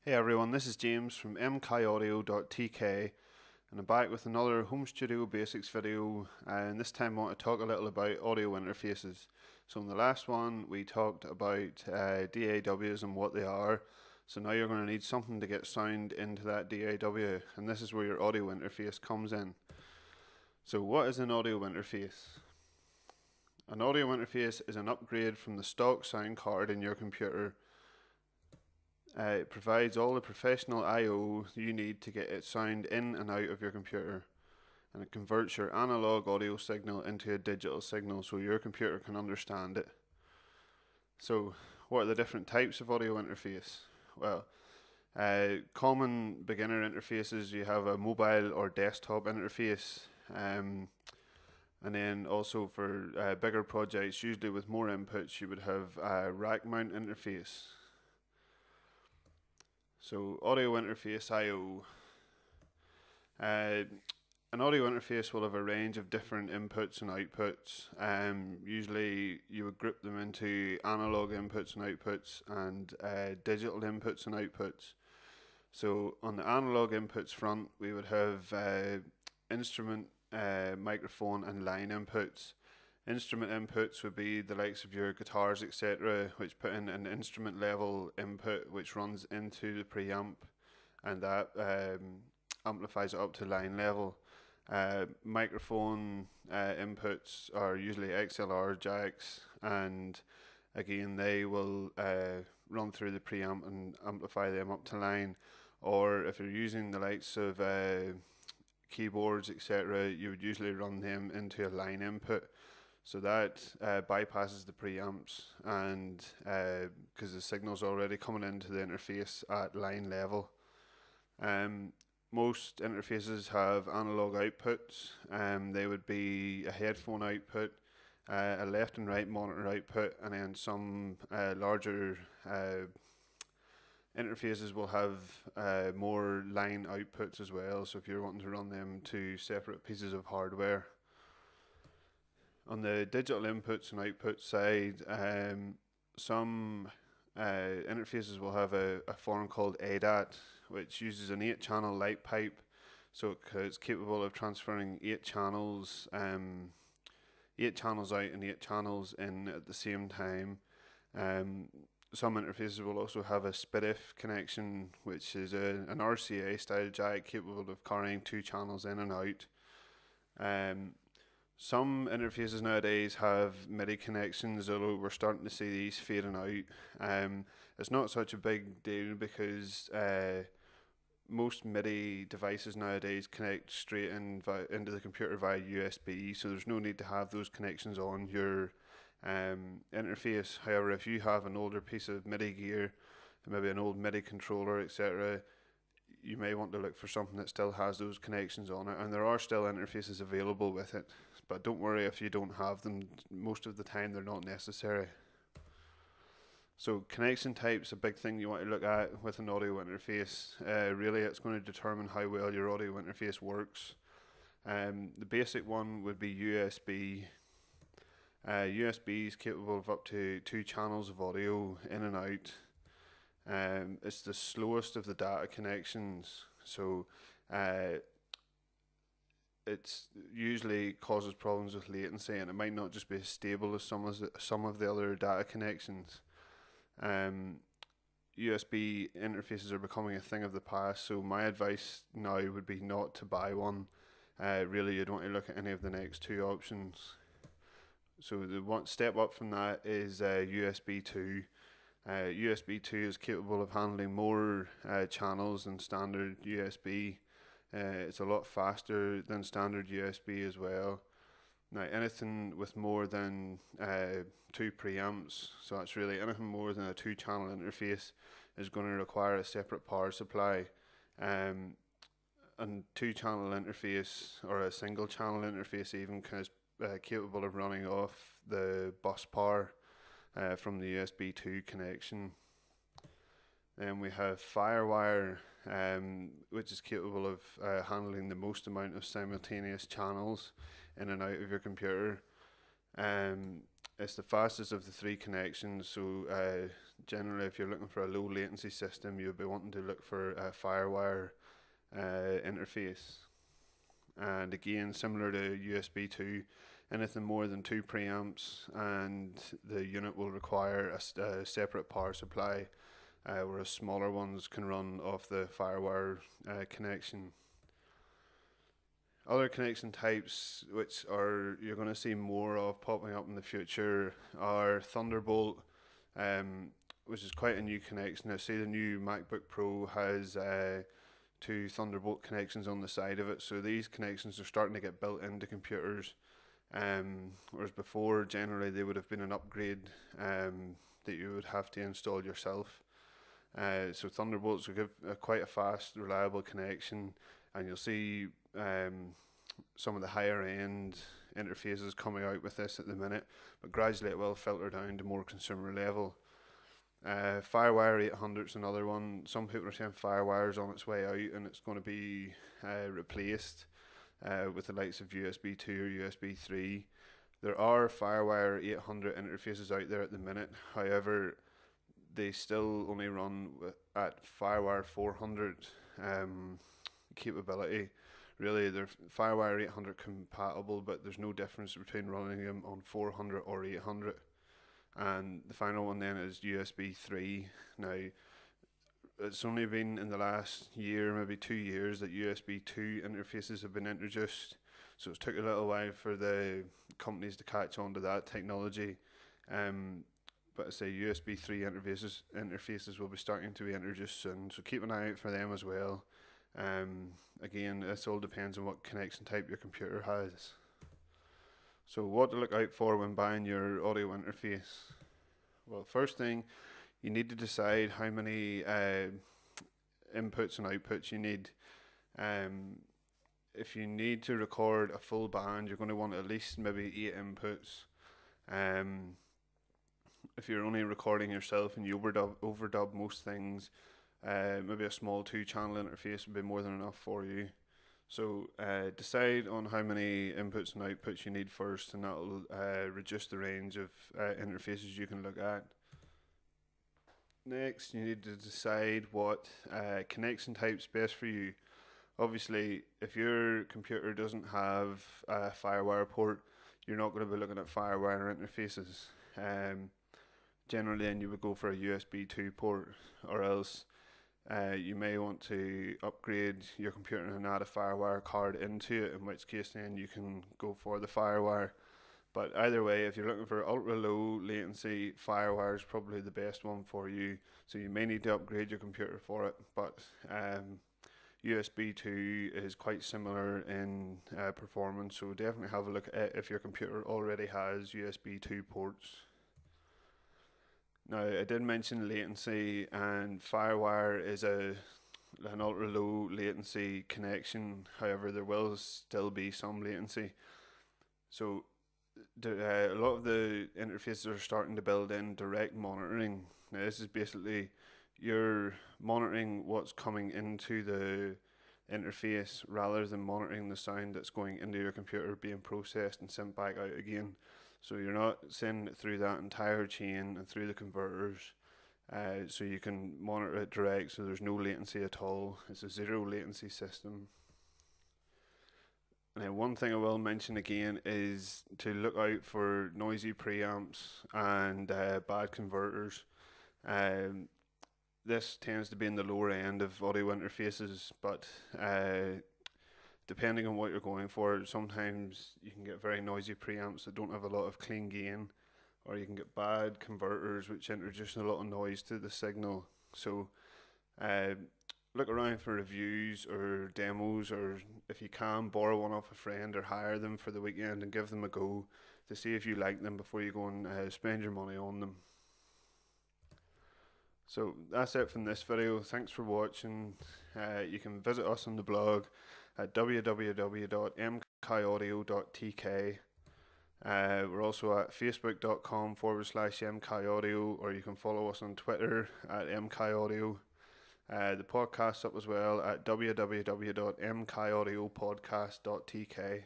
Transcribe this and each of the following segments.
Hey everyone, this is James from mkaudio.tk and I'm back with another Home Studio Basics video, and this time I want to talk a little about audio interfaces. So in the last one we talked about DAWs and what they are, so now you're going to need something to get sound into that DAW, and this is where your audio interface comes in. So what is an audio interface? An audio interface is an upgrade from the stock sound card in your computer. It provides all the professional I/O you need to get it sound in and out of your computer, and it converts your analog audio signal into a digital signal so your computer can understand it. So what are the different types of audio interface? Well, common beginner interfaces, you have a mobile or desktop interface, and then also for bigger projects, usually with more inputs, you would have a rack mount interface. So audio interface I/O. An audio interface will have a range of different inputs and outputs. Usually you would group them into analog inputs and outputs and digital inputs and outputs. So on the analog inputs front, we would have instrument, microphone and line inputs. Instrument inputs would be the likes of your guitars, etc., which put in an instrument level input which runs into the preamp, and that amplifies it up to line level. Microphone inputs are usually XLR jacks, and again they will run through the preamp and amplify them up to line. Or if you're using the likes of keyboards, etc., you would usually run them into a line input. So that bypasses the preamps, and because the signal's already coming into the interface at line level. Most interfaces have analog outputs. They would be a headphone output, a left and right monitor output, and then some larger interfaces will have more line outputs as well, so if you're wanting to run them to separate pieces of hardware. On the digital inputs and outputs side, some interfaces will have a form called ADAT, which uses an 8-channel light pipe, so it's capable of transferring 8 channels out and 8 channels in at the same time. Some interfaces will also have a SPDIF connection, which is an RCA style jack capable of carrying 2 channels in and out. Some interfaces nowadays have MIDI connections, although we're starting to see these fading out. It's not such a big deal because most MIDI devices nowadays connect straight into the computer via USB, so there's no need to have those connections on your interface. However, if you have an older piece of MIDI gear, maybe an old MIDI controller, etc., you may want to look for something that still has those connections on it, and there are still interfaces available with it, but don't worry if you don't have them. Most of the time they're not necessary. So connection type's a big thing you want to look at with an audio interface. Really it's going to determine how well your audio interface works. The basic one would be USB. USB is capable of up to 2 channels of audio in and out. It's the slowest of the data connections, so it usually causes problems with latency, and it might not just be as stable as some of the other data connections. USB interfaces are becoming a thing of the past, so my advice now would be not to buy one. Really, you'd want to look at any of the next 2 options. So the one step up from that is USB 2. USB 2 is capable of handling more channels than standard USB. It's a lot faster than standard USB as well. Now anything with more than 2 preamps, so that's really anything more than a 2-channel interface, is going to require a separate power supply. A 2-channel interface, or a single channel interface even, is capable of running off the bus power from the USB 2 connection. Then we have FireWire, which is capable of handling the most amount of simultaneous channels in and out of your computer. It's the fastest of the 3 connections, so generally if you're looking for a low latency system, you'll be wanting to look for a FireWire interface. And again, similar to USB 2, anything more than 2 preamps and the unit will require a separate power supply, whereas smaller ones can run off the FireWire connection. Other connection types which you're going to see more of popping up in the future are Thunderbolt, which is quite a new connection. I see the new MacBook Pro has 2 Thunderbolt connections on the side of it, so these connections are starting to get built into computers, whereas before generally they would have been an upgrade that you would have to install yourself. So Thunderbolts will give quite a fast, reliable connection, and you'll see some of the higher end interfaces coming out with this at the minute, but gradually it will filter down to more consumer level. FireWire 800 is another one. Some people are saying FireWire is on its way out and it's going to be replaced with the likes of USB 2 or USB 3. There are FireWire 800 interfaces out there at the minute, however they still only run at FireWire 400 capability. Really, they're FireWire 800 compatible, but there's no difference between running them on 400 or 800. And the final one then is USB 3. Now, it's only been in the last year, maybe 2 years, that USB 2 interfaces have been introduced. So it's took a little while for the companies to catch on to that technology. But I say USB 3 interfaces will be starting to be introduced soon. So keep an eye out for them as well. Again, this all depends on what connection type your computer has. So what to look out for when buying your audio interface? Well, first thing, you need to decide how many inputs and outputs you need. If you need to record a full band, you're going to want at least maybe 8 inputs. If you're only recording yourself and you overdub most things, maybe a small 2-channel interface would be more than enough for you. So decide on how many inputs and outputs you need first, and that will reduce the range of interfaces you can look at. Next, you need to decide what connection type is best for you. Obviously, if your computer doesn't have a FireWire port, you're not going to be looking at FireWire interfaces. Generally, then you would go for a USB 2 port, or else you may want to upgrade your computer and add a FireWire card into it, in which case then you can go for the FireWire. But either way, if you're looking for ultra low latency, FireWire is probably the best one for you. So you may need to upgrade your computer for it, but USB 2 is quite similar in performance, so definitely have a look at it if your computer already has USB 2 ports. Now, I did mention latency, and FireWire is an ultra low latency connection. However, there will still be some latency. So a lot of the interfaces are starting to build in direct monitoring. Now, this is basically you're monitoring what's coming into the interface rather than monitoring the sound that's going into your computer being processed and sent back out again. So you're not sending it through that entire chain and through the converters, so you can monitor it direct, so there's no latency at all. It's a zero latency system. And then one thing I will mention again is to look out for noisy preamps and bad converters. This tends to be in the lower end of audio interfaces, but depending on what you're going for, sometimes you can get very noisy preamps that don't have a lot of clean gain, or you can get bad converters which introduce a lot of noise to the signal. So look around for reviews or demos, or if you can, borrow one off a friend or hire them for the weekend and give them a go to see if you like them before you go and spend your money on them. So that's it from this video. Thanks for watching. You can visit us on the blog at www.mkiaudio.tk. We're also at facebook.com/mkiaudio, or you can follow us on Twitter at mkiaudio. The podcast's up as well at www.mkiaudiopodcast.tk.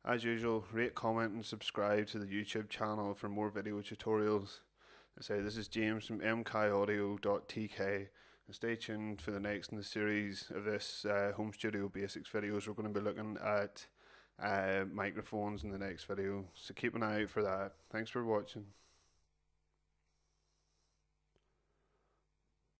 As usual, rate, comment and subscribe to the YouTube channel for more video tutorials. I say this is James from mkaudio.tk. And stay tuned for the next in the series of this home studio basics videos. We're going to be looking at microphones in the next video, so keep an eye out for that. Thanks for watching.